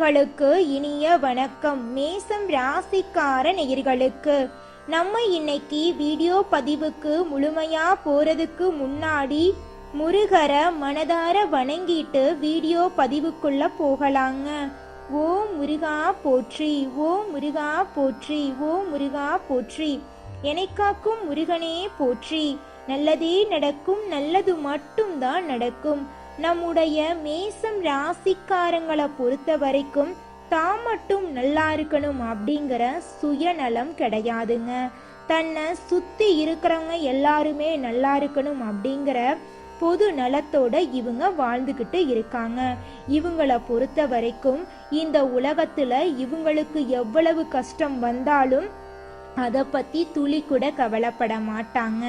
நேயர்களுக்கு இனிய வணக்கம். மேசம் ராசிக்கார நேயர்களுக்கு நம்ம இன்னைக்கு வீடியோ பதிவுக்கு முழுமையா போறதுக்கு முன்னாடி முருகரை மனதார வணங்கிட்டு வீடியோ பதிவுக்குள்ள போகலாங்க. ஓ முருகா போற்றி, ஓ முருகா போற்றி, ஓ முருகா போற்றி. என்னை காக்கும் முருகனே போற்றி. நல்லதே நடக்கும், நல்லது மட்டும்தான் நடக்கும். நம்முடைய மேசம் ராசிக்காரங்களை பொறுத்த வரைக்கும் தான் மட்டும் நல்லா இருக்கணும் அப்படிங்கிற சுயநலம் கிடையாதுங்க. தன்னை சுத்தி இருக்கிறவங்க எல்லாருமே நல்லா இருக்கணும் அப்படிங்கிற பொது நலத்தோட இவங்க வாழ்ந்துகிட்டு இருக்காங்க. இவங்களை பொறுத்த வரைக்கும் இந்த உலகத்துல இவங்களுக்கு எவ்வளவு கஷ்டம் வந்தாலும் அதை பத்தி துளி கூட கவலைப்பட மாட்டாங்க.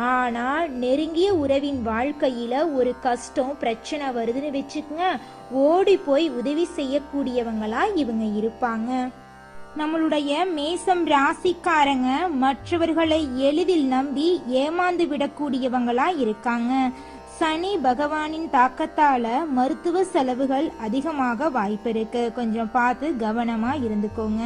ஆனா நெருங்கிய உறவின் வாழ்க்கையில ஒரு கஷ்டம் பிரச்சனை வருதுன்னு வச்சுக்கங்க, ஓடி போய் உதவி செய்யக்கூடியவங்களா இவங்க இருப்பாங்க. நம்மளுடைய மேசம் ராசிக்காரங்க மற்றவர்களை எளிதில் நம்பி ஏமாந்து விடக்கூடியவங்களா இருக்காங்க. சனி பகவானின் தாக்கத்தால மருத்துவ செலவுகள் அதிகமாக வாய்ப்பு இருக்கு. கொஞ்சம் பார்த்து கவனமா இருந்துக்கோங்க.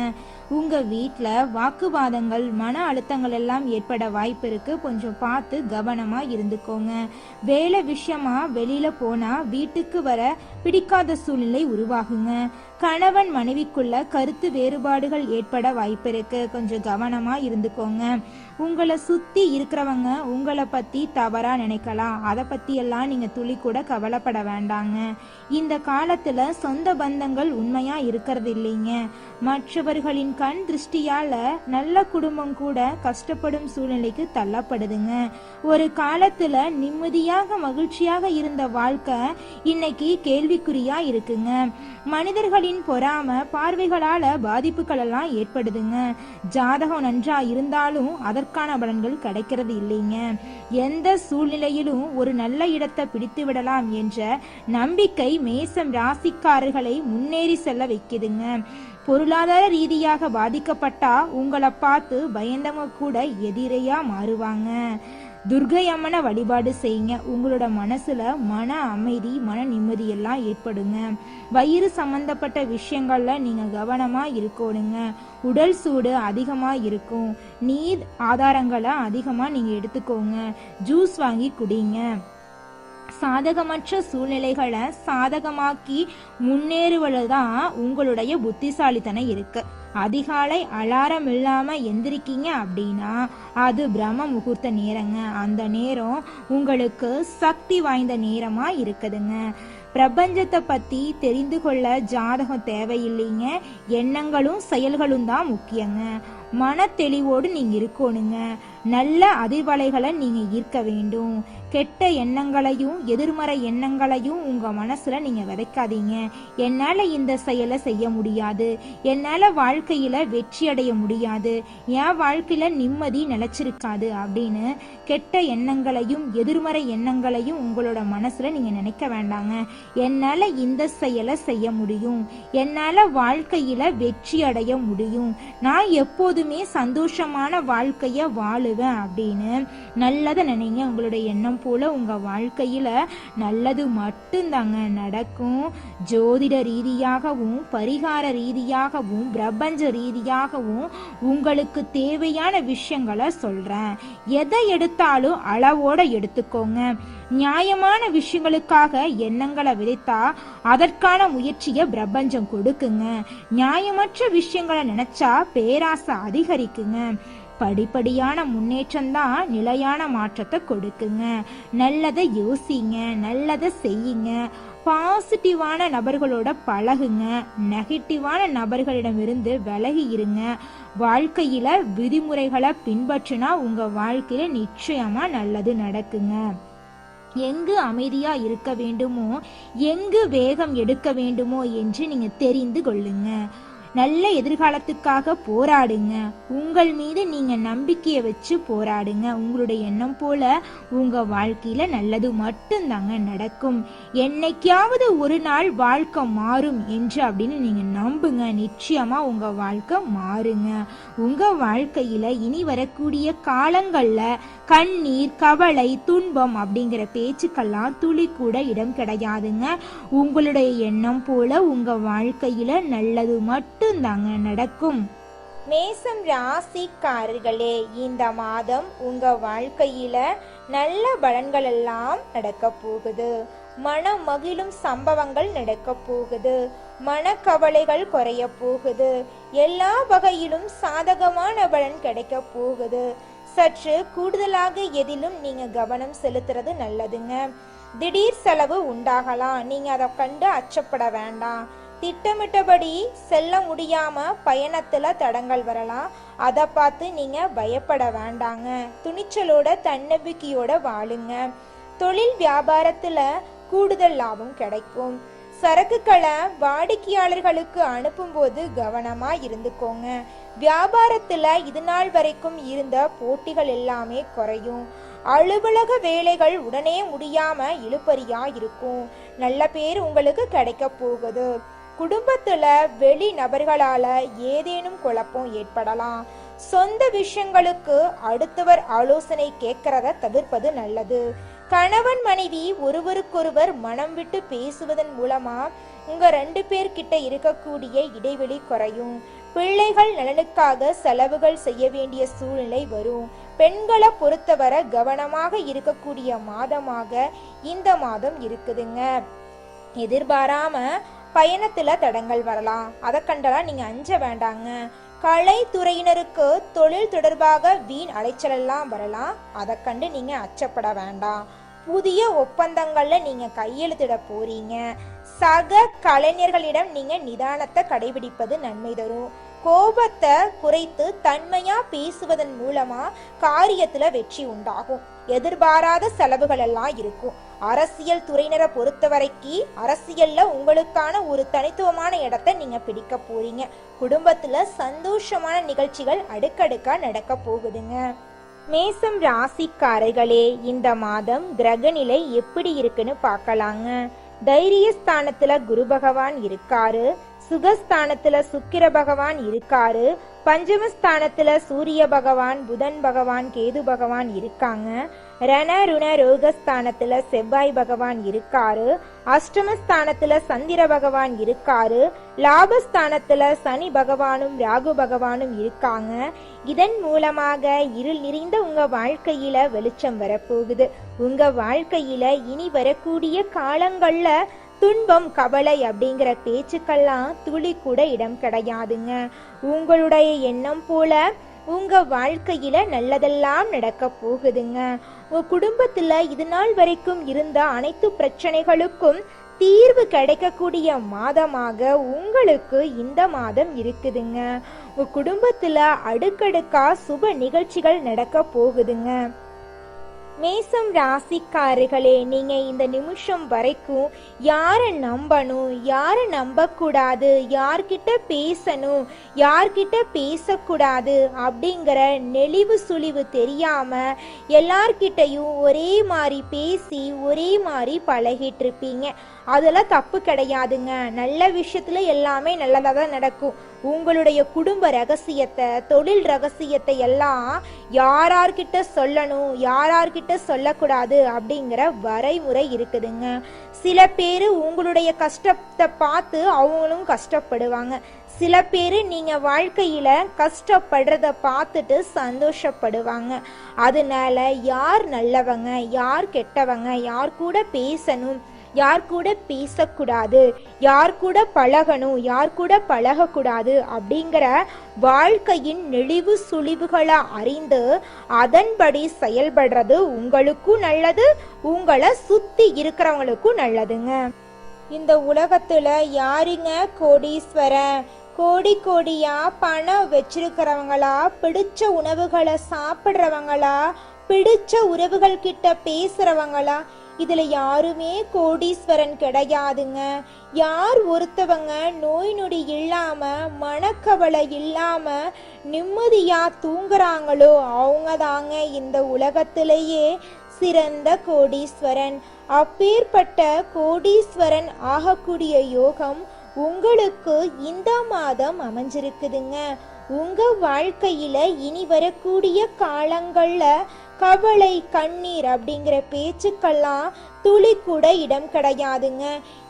உங்க வீட்டுல வாக்குவாதங்கள் மன அழுத்தங்கள் எல்லாம் ஏற்பட வாய்ப்பு இருக்கு. கொஞ்சம் பார்த்து கவனமா இருந்துக்கோங்க. வேலை விஷயமா வெளியில போனா வீட்டுக்கு வர பிடிக்காத சூழ்நிலை உருவாகுங்க. கணவன் மனைவிக்குள்ள கருத்து வேறுபாடுகள் ஏற்பட வாய்ப்பு இருக்கு. கொஞ்சம் கவனமா இருந்துக்கோங்க. உங்களை சுத்தி இருக்கிறவங்க உங்களை பத்தி தவறா நினைக்கலாம். அதை பத்தி எல்லாம் நீங்க துளி கூட கவலைப்பட வேண்டாங்க. இந்த காலத்துல சொந்த பந்தங்கள் உண்மையா இருக்கிறது இல்லைங்க. மற்றவர்களின் கண் திருஷ்டியால நல்ல குடும்பம் கூட கஷ்டப்படும் சூழ்நிலைக்கு தள்ளப்படுதுங்க. ஒரு காலத்துல நிம்மதியாக மகிழ்ச்சியாக இருந்த வாழ்க்கை இன்னைக்கு கேள்விக்குறியா இருக்குங்க. மனிதர்களின் பொறாம பார்வைகளால பாதிப்புகள் எல்லாம் ஏற்படுதுங்க. ஜாதகம் நன்றா இருந்தாலும் அதற்கான பலன்கள் கிடைக்கிறது இல்லைங்க. எந்த சூழ்நிலையிலும் ஒரு நல்ல இடத்தை பிடித்து விடலாம் என்ற நம்பிக்கை மேசம் ராசிக்காரர்களை முன்னேறி செல்ல வைக்குதுங்க. பொருளாதார ரீதியாக பாதிக்கப்பட்டா உங்களை பார்த்து பயந்தவங்க கூட எதிரையா மாறுவாங்க. துர்கை அம்மனை வழிபாடு செய்யுங்க. உங்களோட மனசுல மன அமைதி மன நிம்மதி எல்லாம் ஏற்படுங்க. வயிறு சம்பந்தப்பட்ட விஷயங்கள்ல நீங்க கவனமா இருக்கணுங்க. உடல் சூடு அதிகமா இருக்கும். நீர் ஆதாரங்களை அதிகமா நீங்க எடுத்துக்கோங்க. ஜூஸ் வாங்கி குடிங்க. சாதகமற்ற சூழ்நிலைகளை சாதகமாக்கி முன்னேறுவதுதான் உங்களுடைய புத்திசாலித்தனம் இருக்கு. அதிகாலை அலாரம் இல்லாம எந்திரிக்கீங்க அப்படின்னா அது பிரம்ம முகூர்த்த நேரங்க. அந்த நேரம் உங்களுக்கு சக்தி வாய்ந்த நேரமா இருக்குதுங்க. பிரபஞ்சத்தை பத்தி தெரிந்து கொள்ள ஜாதகம் தேவையில்லைங்க. எண்ணங்களும் செயல்களும் தான் முக்கியங்க. மன தெளிவோடு நீங்க இருக்கணுங்க. நல்ல அதிர்வலைகளை நீங்க ஈர்க்க வேண்டும். கெட்ட எண்ணங்களையும் எதிர்மறை எண்ணங்களையும் உங்க மனசுல நீங்க விதைக்காதீங்க. என்னால இந்த செயலை செய்ய முடியாது, என்னால வாழ்க்கையில வெற்றி அடைய முடியாது, என் வாழ்க்கையில நிம்மதி நிலைச்சிருக்காது அப்படின்னு கெட்ட எண்ணங்களையும் எதிர்மறை எண்ணங்களையும் உங்களோட மனசுல நீங்க நினைக்க வேண்டாங்க. என்னால இந்த செயலை செய்ய முடியும், என்னால வாழ்க்கையில வெற்றி அடைய முடியும், நான் எப்போதுமே சந்தோஷமான வாழ்க்கைய வாழுவேன் அப்படின்னு நல்லதை நினைங்க. உங்களுடைய எண்ணம் போல உங்க வாழ்க்கையில நல்லது மட்டும்தாங்க நடக்கும். ஜோதிட ரீதியாகவும் பரிகார ரீதியாகவும் பிரபஞ்ச ரீதியாகவும் உங்களுக்கு தேவையான விஷயங்களை சொல்றேன். எதை எடுத்தாலும் அளவோட எடுத்துக்கோங்க. நியாயமான விஷயங்களுக்காக எண்ணங்களை விதைத்தா அதற்கான முயற்சியை பிரபஞ்சம் கொடுக்குங்க. நியாயமற்ற விஷயங்களை நினைச்சா பேராசை அதிகரிக்குங்க. படிப்படியான முன்னேற்றம் தான் நிலையான மாற்றத்தை கொடுக்குங்க. நல்லதை யோசிங்க, நல்லதை செய்யுங்க. பாசிட்டிவான நபர்களோட பழகுங்க. நெகட்டிவான நபர்களிடமிருந்து விலகி இருங்க. வாழ்க்கையில விதிமுறைகளை பின்பற்றினா உங்க வாழ்க்கையில நிச்சயமா நல்லது நடக்குங்க. எங்கு அமைதியா இருக்க வேண்டுமோ, எங்கு வேகம் எடுக்க வேண்டுமோ என்று நீங்க தெரிந்து கொள்ளுங்க. நல்ல எதிர்காலத்துக்காக போராடுங்க. உங்கள் மீது நீங்க நம்பிக்கையை வச்சு போராடுங்க. உங்களுடைய எண்ணம் போல உங்க வாழ்க்கையில நல்லது மட்டும்தாங்க நடக்கும். என்னைக்காவது ஒரு நாள் வாழ்க்கை மாறும் என்று அப்படின்னு நீங்க நம்புங்க. நிச்சயமா உங்க வாழ்க்கை மாறுங்க. உங்க வாழ்க்கையில இனி வரக்கூடிய காலங்கள்ல கண்ணீர், கவலை, துன்பம் அப்படிங்கிற பேச்சுக்கெல்லாம் துளி கூட இடம் கிடையாதுங்க. உங்களுடைய எண்ணம் போல உங்க வாழ்க்கையில நல்லது மட்டும்தாங்க நடக்கும். மேசம் ராசிக்காரர்களே, இந்த மாதம் உங்க வாழ்க்கையில நல்ல பலன்கள் எல்லாம் நடக்க போகுது. மனம் மகிழும் சம்பவங்கள் நடக்க போகுது. மனக்கவலைகள் குறைய போகுது. எல்லா வகையிலும் சாதகமான பலன் கிடைக்க போகுது. சற்று கூடுதலாக எதிலும் நீங்க கவனம் செலுத்துறது நல்லதுங்க. திடீர் செலவு உண்டாகலாம். நீங்க அதை கண்டு அச்சப்பட வேண்டாம். திட்டமிட்டபடி செல்ல முடியாம பயணத்துல தடங்கள் வரலாம். அதை பார்த்து நீங்க பயப்பட வேண்டாங்க. துணிச்சலோட தன்னம்பிக்கையோட வாழுங்க. தொழில் வியாபாரத்துல கூடுதல் லாபம் கிடைக்கும். சரக்குகளை வாடிக்கையாளர்களுக்கு அனுப்பும் போது கவனமா இருந்துக்கோங்க. வியாபாரத்துல இது நாள் வரைக்கும் இருந்த போட்டிகள் எல்லாமே குறையும். அலுவலக வேலைகள் உடனே முடியாம இழுபறியா இருக்கும். நல்ல பேர் உங்களுக்கு கிடைக்க போகுது. குடும்பத்துல வெளி நபர்களால ஏதேனும் குழப்பம் ஏற்படலாம். சொந்த விஷயங்களுக்கு அடுத்தவர் ஆலோசனை கேட்கறத தவிர்ப்பது நல்லது. கணவன் மனைவி ஒருவருக்கொருவர் மனம் விட்டு பேசுவதன் மூலமா உங்க 2 பேர்கிட்ட இருக்கக்கூடிய இடைவெளி குறையும். பிள்ளைகள் நலனுக்காக செலவுகள் செய்ய வேண்டிய சூழ்நிலை வரும். பெண்களை பொறுத்தவரை கவனமாக இருக்கக்கூடிய மாதமாக இந்த மாதம் இருக்குதுங்க. எதிர்பாராம பயணத்துல தடங்கள் வரலாம். அதை கண்டெல்லாம் நீங்க அஞ்ச வேண்டாங்க. கலைத்துறையினருக்கு தொழில் தொடர்பாக வீண் அலைச்சலெல்லாம் வரலாம். அதை கண்டு நீங்க அச்சப்பட வேண்டாம். புதிய ஒப்பந்தங்கள்ல நீங்க கையெழுத்திட போறீங்க. சக கலைஞர்களிடம் நீங்க நிதானத்தை கடைபிடிப்பது நன்மை தரும். கோபத்தை குறைத்து தன்மையா பேசுவதன் மூலமா காரியத்துல வெற்றி உண்டாகும். எதிர்பாராத செலவுகள் எல்லாம் இருக்கும். அரசியல் துறையினரை பொறுத்த வரைக்கும் அரசியல்ல உங்களுக்கான ஒரு தனித்துவமான இடத்தை நீங்க பிடிக்க போறீங்க. குடும்பத்துல சந்தோஷமான நிகழ்ச்சிகள் அடுக்கடுக்கா நடக்க போகுதுங்க. மேசம் ராசிக்காரர்களே, இந்த மாதம் கிரகநிலை எப்படி இருக்குன்னு பார்க்கலாங்க. தைரியஸ்தானத்துல குரு பகவான் இருக்காரு. சுகஸ்தானத்துல சுக்கிர பகவான் இருக்காரு. பஞ்சமஸ்தானத்துல சூரிய பகவான், புதன் பகவான், கேது பகவான் இருக்காங்க. ரண ருண ரோகஸ்தானத்துல செவ்வாய் பகவான் இருக்காரு. அஷ்டமஸ்தானத்துல சந்திர பகவான் இருக்காரு. லாபஸ்தானத்துல சனி பகவானும் ராகு பகவானும் இருக்காங்க. இதன் மூலமாக இருள் நிறைந்த உங்க வாழ்க்கையில வெளிச்சம் வரப்போகுது. உங்க வாழ்க்கையில இனி வரக்கூடிய காலங்கள்ல துன்பம், கவலை அப்படிங்கிற பேச்சுக்கெல்லாம் துளி கூட இடம் கிடையாதுங்க. உங்களுடைய எண்ணம் போல உங்க வாழ்க்கையில நல்லதெல்லாம் நடக்க போகுதுங்க. உங்க குடும்பத்துல இது நாள் வரைக்கும் இருந்த அனைத்து பிரச்சனைகளுக்கும் தீர்வு கிடைக்கக்கூடிய மாதமாக உங்களுக்கு இந்த மாதம் இருக்குதுங்க. உங்க குடும்பத்துல அடுக்கடுக்கா சுப நிகழ்ச்சிகள் நடக்க போகுதுங்க. மேசம் ராசிக்காரர்களே, நீங்க இந்த நிமிஷம் வரைக்கும் யாரை நம்பணும், யாரை நம்ப கூடாது, யார்கிட்ட பேசணும், யார்கிட்ட பேசக்கூடாது அப்படிங்கிற நெளிவு சுழிவு தெரியாம எல்லார்கிட்டையும் ஒரே மாதிரி பேசி ஒரே மாதிரி பழகிட்டு இருப்பீங்க. அதெல்லாம் தப்பு கிடையாதுங்க. நல்ல விஷயத்துல எல்லாமே நல்லதாக தான் நடக்கும். உங்களுடைய குடும்ப ரகசியத்தை, தொழில் ரகசியத்தை எல்லாம் யார்கிட்ட சொல்லணும், யார்கிட்ட சொல்லக்கூடாது அப்படிங்கிற வரைமுறை இருக்குதுங்க. சில பேர் உங்களுடைய கஷ்டத்தை பார்த்து அவங்களும் கஷ்டப்படுவாங்க. சில பேர் நீங்க வாழ்க்கையில கஷ்டப்படுறத பார்த்துட்டு சந்தோஷப்படுவாங்க. அதனால யார் நல்லவங்க, யார் கெட்டவங்க, யார் கூட பேசணும், யார் கூட பேசக்கூடாது, யார் கூட பழகணும், யார் கூட பழகக்கூடாது அப்படிங்கிற வாழ்க்கையின் நெளிவு சுழிவுகளை அறிந்து அதன்படி செயல்படுறது உங்களுக்கும் நல்லது, உங்களை சுத்தி இருக்கிறவங்களுக்கும் நல்லதுங்க. இந்த உலகத்துல யாருங்க கோடீஸ்வரன்? கோடி கோடியா பணம் வச்சிருக்கிறவங்களா, பிடிச்ச உணவுகளை சாப்பிட்றவங்களா, பிடிச்ச உறவுகள் கிட்ட பேசுறவங்களா, இதுல யாருமே கோடீஸ்வரன் கிடையாதுங்க. யார் ஒருத்தவங்க நோய் நொடி இல்லாம மனக்கவலை இல்லாம நிம்மதியா தூங்குறாங்களோ அவங்க தாங்க இந்த உலகத்திலேயே சிறந்த கோடீஸ்வரன். அப்பேற்பட்ட கோடீஸ்வரன் ஆகக்கூடிய யோகம் உங்களுக்கு இந்த மாதம் அமைஞ்சிருக்குதுங்க. உங்க வாழ்க்கையில இனி வரக்கூடிய காலங்கள்ல கவலை கண்ணீர் அப்படிங்கிற பேச்சுக்கெல்லாம் துளி கூட இடம் கிடையாதுங்க.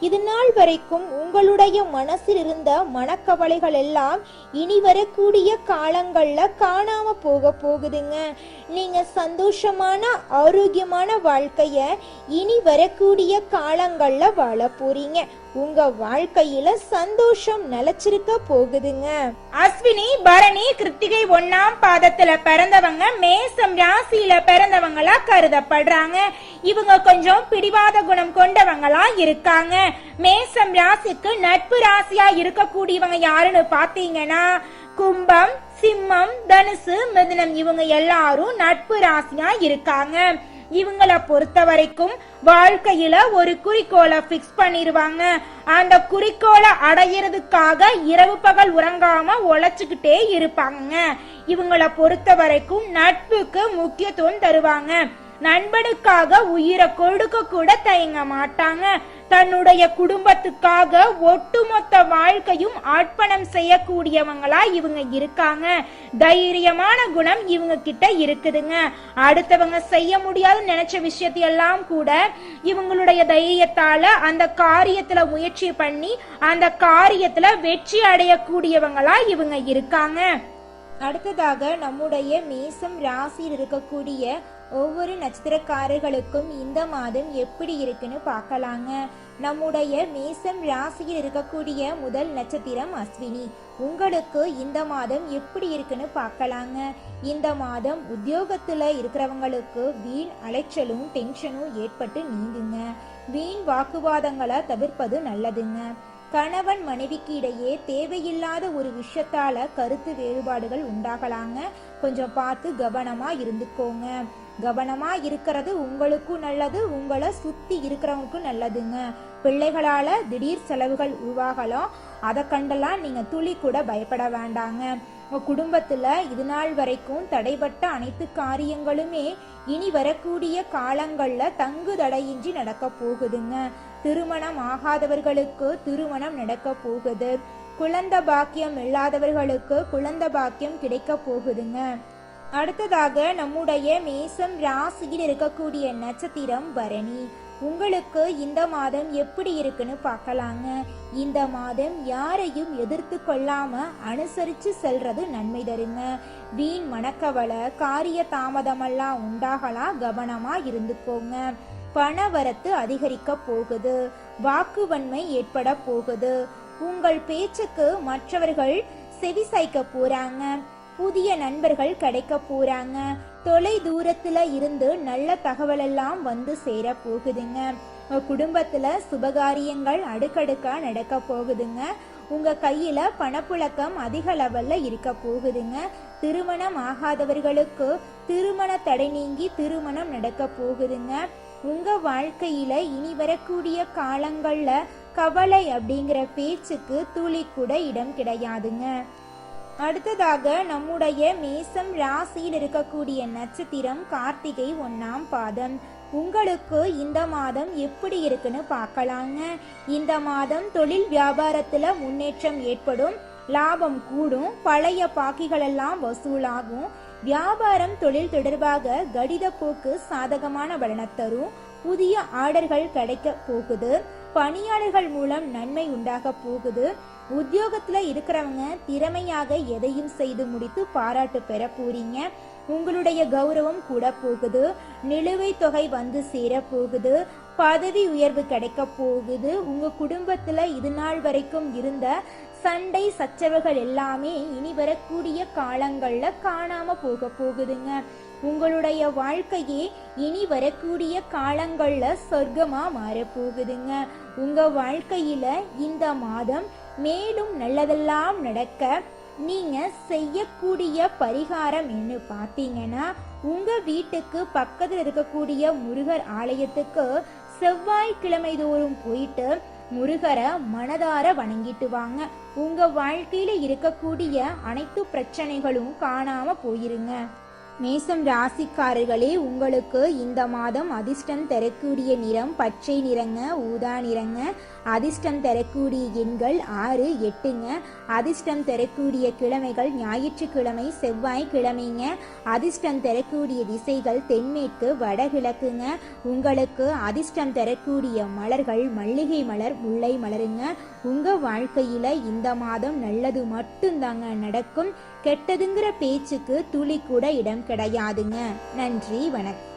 இது நாள் வரைக்கும் உங்களுடைய மனசில் இருந்த மனக்கவலைகள் எல்லாம் இனி வரக்கூடிய காலங்கள்ல காணாம போகுதுங்க. நீங்க சந்தோஷமான ஆரோக்கியமான வாழ்க்கைய இனி வரக்கூடிய காலங்கள்ல வாழ போறீங்க. உங்க வாழ்க்கையில சந்தோஷம் நிலைச்சிருக்க போகுதுங்க. அஸ்வினி, பரணி, கிருத்திகை 1ஆம் பாதத்துல பிறந்தவங்க மேசம் ராசியில பிறந்தவங்களா கருதப்படுறாங்க. இவங்க கொஞ்சம் பிடிவாத குணம் கொண்டவங்களா இருக்காங்க. மேசம் ராசிக்கு நட்பு ராசியா இருக்கக்கூடியவங்க யாருன்னு பாத்தீங்கன்னா கும்பம், சிம்மம், தனுசு, மிதுனம் இவங்க எல்லாரும் நட்பு ராசியா இருக்காங்க. இவங்கள பொறுத்த வரைக்கும் வாழ்க்கையில ஒரு குறிக்கோளை பிக்ஸ் பண்ணிருவாங்க. அந்த குறிக்கோளை அடையிறதுக்காக இரவு பகல் உறங்காம உழைச்சுக்கிட்டே இருப்பாங்க. இவங்கள பொறுத்த வரைக்கும் நட்புக்கு முக்கியத்துவம் தருவாங்க. நண்பனுக்காக உயிரை கொடுக்க கூட தயங்க மாட்டாங்க. தன்னுடைய குடும்பத்துக்காக ஒட்டுமொத்த வாழ்க்கையும் அர்ப்பணம் செய்யக்கூடியவங்களா இவங்க இருக்காங்க. தைரியமான குணம் இவங்க கிட்ட இருக்குதுங்க. அடுத்தவங்க செய்ய முடியாதுன்னு நினைச்ச விஷயத்தையெல்லாம் கூட இவங்களுடைய தைரியத்தால அந்த காரியத்துல முயற்சி பண்ணி அந்த காரியத்துல வெற்றி அடையக்கூடியவங்களா இவங்க இருக்காங்க. அடுத்ததாக நம்முடைய மேசம் ராசியில் இருக்கக்கூடிய ஒவ்வொரு நட்சத்திரக்காரர்களுக்கும் இந்த மாதம் எப்படி இருக்குன்னு பார்க்கலாங்க. நம்முடைய மேசம் ராசியில் இருக்கக்கூடிய முதல் நட்சத்திரம் அஸ்வினி. உங்களுக்கு இந்த மாதம் எப்படி இருக்குன்னு பார்க்கலாங்க. இந்த மாதம் உத்தியோகத்துல இருக்கிறவங்களுக்கு வீண் அலைச்சலும் டென்ஷனும் ஏற்பட்டு நீங்குங்க. வீண் வாக்குவாதங்களை தவிர்ப்பது நல்லதுங்க. கணவன் மனைவிக்கு இடையே தேவையில்லாத ஒரு விஷயத்தால கருத்து வேறுபாடுகள் உண்டாகலாங்க. கொஞ்சம் பார்த்து கவனமா இருந்துக்கோங்க. கவனமா இருக்கிறது உங்களுக்கும் நல்லது, உங்களை சுத்தி இருக்கிறவங்களுக்கும் நல்லதுங்க. பிள்ளைகளால திடீர் செலவுகள் உருவாகலாம். அதை கண்டெல்லாம் நீங்க துளி கூட பயப்பட வேண்டாங்க. உங்க குடும்பத்துல இது நாள் வரைக்கும் தடைபட்ட அனைத்து காரியங்களுமே இனி வரக்கூடிய காலங்கள்ல தங்கு தடையின்றி நடக்க போகுதுங்க. திருமணம் ஆகாதவர்களுக்கு திருமணம் நடக்க போகுது. குழந்தை பாக்கியம் இல்லாதவர்களுக்கு குழந்தை பாக்கியம் கிடைக்க போகுதுங்க. அடுத்ததாக நம்முடைய மேசம் ராசியில் இருக்கக்கூடிய நட்சத்திரம் பரணி. உங்களுக்கு இந்த மாதம் எப்படி இருக்குன்னு பார்க்கலாங்க. இந்த மாதம் யாரையும் எதிர்த்து கொள்ளாம அனுசரிச்சு செல்றது நன்மை தருங்க. வீண் மனக்கவலை காரிய தாமதமெல்லாம் உண்டாகலாம். கவனமா இருந்துக்கோங்க. பணவரத்து அதிகரிக்க போகுது. வாக்குவன்மை ஏற்பட போகுது. உங்கள் பேச்சுக்கு மற்றவர்கள் செவிசாய்க்க போறாங்க. புதிய நண்பர்கள் கிடைக்க போறாங்க. தொலை தூரத்துல இருந்து நல்ல தகவல் எல்லாம் வந்து சேர போகுதுங்க. குடும்பத்துல சுபகாரியங்கள் அடுக்கடுக்கா நடக்க போகுதுங்க. உங்க கையில பணப்புழக்கம் அதிக லெவல்ல இருக்க போகுதுங்க. திருமணம் ஆகாதவர்களுக்கு திருமண தடை நீங்கி திருமணம் நடக்க போகுதுங்க. உங்க வாழ்க்கையில இனி வரக்கூடிய காலங்கள்ல கவலை அப்படிங்கிற பேச்சுக்கு துளி கூட இடம் கிடையாதுங்க. அடுத்ததாக நம்முடைய மேசம் ராசியில் இருக்கக்கூடிய நட்சத்திரம் கார்த்திகை 1ஆம் பாதம். உங்களுக்கு இந்த மாதம் எப்படி இருக்குன்னு பார்க்கலாங்க. இந்த மாதம் தொழில் வியாபாரத்துல முன்னேற்றம் ஏற்படும். லாபம் கூடும். பழைய பாக்கிகள் எல்லாம் வசூலாகும். வியாபாரம் தொழில் தொடர்பாக கடித போக்கு சாதகமான பலனை தரும். புதிய ஆர்டர்கள் கிடைக்க போகுது. பணியாளர்கள் மூலம் நன்மை உண்டாக போகுது. உத்தியோகத்துல இருக்கிறவங்க திறமையாக எதையும் செய்து முடித்து பாராட்டு பெற போறீங்க. உங்களுடைய கௌரவம் கூட போகுது. நிலுவைத் தொகை வந்து சேர போகுது. பதவி உயர்வு கிடைக்க போகுது. உங்க குடும்பத்துல இது நாள் வரைக்கும் இருந்த சண்டை சச்சரவுகள் எல்லாமே இனி வரக்கூடிய காலங்கள்ல காணாம போகுதுங்க. உங்களுடைய வாழ்க்கையே இனி வரக்கூடிய காலங்கள்ல சொர்க்கமா மாறப்போகுதுங்க. உங்க வாழ்க்கையில இந்த மாதம் மேலும் நல்லதெல்லாம் நடக்க நீங்க செய்யக்கூடிய பரிகாரம் என்ன பார்த்தீங்கன்னா உங்க வீட்டுக்கு பக்கத்தில் இருக்கக்கூடிய முருகர் ஆலயத்துக்கு செவ்வாய்க்கிழமை தோறும் போயிட்டு முருகரை மனதார வணங்கிட்டு வாங்க. உங்க வாழ்க்கையில இருக்கக்கூடிய அனைத்து பிரச்சனைகளும் காணாம போயிருங்க. மேசம் ராசிக்காரர்களே, உங்களுக்கு இந்த மாதம் அதிர்ஷ்டம் தரக்கூடிய நிறம் பச்சை நிறங்க, ஊதா நிறங்க. அதிர்ஷ்டம் தரக்கூடிய எண்கள் 6, 8ங்க. அதிர்ஷ்டம் தரக்கூடிய கிழமைகள் ஞாயிற்றுக்கிழமை, செவ்வாய்க்கிழமைங்க. அதிர்ஷ்டம் தரக்கூடிய திசைகள் தென்மேற்கு, வடகிழக்குங்க. உங்களுக்கு அதிர்ஷ்டம் தரக்கூடிய மலர்கள் மல்லிகை மலர், முல்லை மலருங்க. உங்க வாழ்க்கையில இந்த மாதம் நல்லது மட்டும்தாங்க நடக்கும். கெட்டதுங்கிற பேச்சுக்கு துளி கூட இடம் கிடையாதுங்க. நன்றி, வணக்கம்.